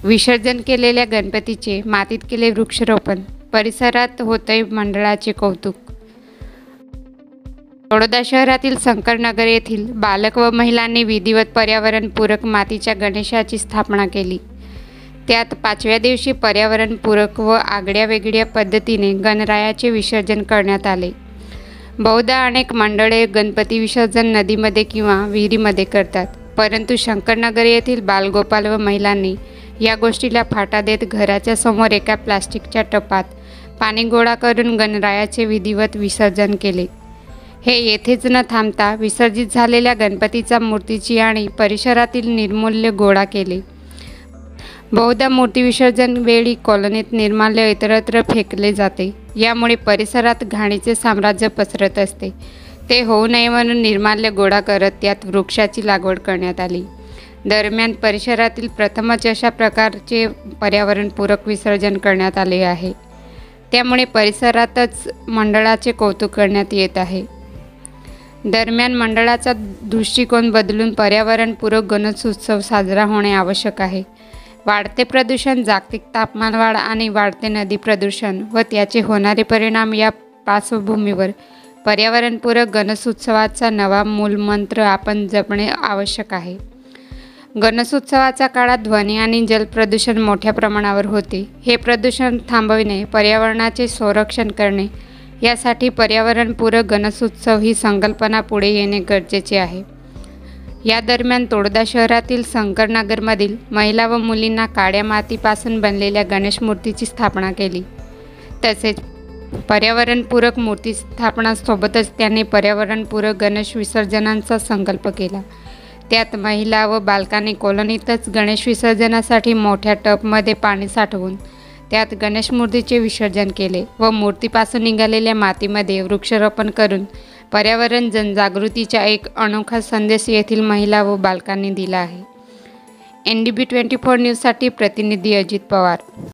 विसर्जन केलेल्या गणपतीचे मातीत केले वृक्षारोपण, परिसरात होतंय मंडळाचे कौतुक। बडोदा शहरातील शंकरनगर येथील बालक व महिलांनी विधिवत पर्यावरणपूरक मातीच्या गणेशाची स्थापना केली। त्यात 5व्या दिवशी पर्यावरणपूरक व आगळ्या-वेगळ्या पद्धतीने गणरायाचे विसर्जन करण्यात आले। बहुधा अनेक मंडळे गणपती विसर्जन नदीमध्ये किंवा विहिरीमध्ये करतात, परंतु शंकरनगर येथील बालगोपाल व महिलांनी या गोष्टीला फाटा देत घराच्या समोर एका प्लास्टिकच्या टपात पाणी गोळा करून गणरायाचे विधिवत विसर्जन केले। हे येथेच न थांबता विसर्जित झालेल्या गणपतीच्या मूर्तीची आणि परिसरातील निर्मूल्य गोळा केले। बहुधा मूर्ती विसर्जन वेळी कॉलनीत निर्माल्य इतरत्र फेकले जाते, यामुळे परिसरात घाणीचे साम्राज्य पसरत असते। ते होऊ नये म्हणून निर्माल्य गोळा करत त्यात वृक्षाची लागवड करण्यात आली। दरम्यान परिसरातील प्रथमच अशा प्रकारचे पर्यावरणपूरक विसर्जन करण्यात आले आहे, त्यामुळे परिसरातच मंडळाचे कौतुक करण्यात येत आहे। दरम्यान मंडळाचा दृष्टिकोन बदलून पर्यावरणपूरक गणेशोत्सव साजरा होणे आवश्यक आहे। वाढते प्रदूषण, जागतिक तापमानवाढ आणि वाढते नदी प्रदूषण व त्याचे होणारे परिणाम या पार्श्वभूमीवर पर्यावरणपूरक गणेशोत्सवाचा नवा मूलमंत्र आपण जपणे आवश्यक आहे। गणेशोत्सवाच्या काळात ध्वनी आणि जल प्रदूषण मोठ्या प्रमाणावर होते। हे प्रदूषण थांबविणे, पर्यावरणाचे संरक्षण करणे यासाठी पर्यावरणपूरक गणेशोत्सव ही संकल्पना पुढे येणे गरजेचे आहे। या दरम्यान तोडदा शहरातील शंकरनगरमधील महिला व मुलींना काळ्या मातीपासून बनलेल्या गणेश मूर्तीची स्थापना केली। तसेच पर्यावरणपूरक मूर्ती स्थापनासोबतच त्यांनी पर्यावरणपूरक गणेश विसर्जनांचा संकल्प केला। त्यात महिला व बालकांनी कॉलनीतच गणेश विसर्जनासाठी मोठ्या टबमध्ये पाणी साठवून त्यात गणेश मूर्तीचे विसर्जन केले व मूर्तीपासून निघालेल्या मातीमध्ये वृक्षारोपण करून पर्यावरण जनजागृतीचा एक अनोखा संदेश येथील महिला व बालकांनी दिला आहे। NDB 24 न्यूजसाठी प्रतिनिधी अजित पवार।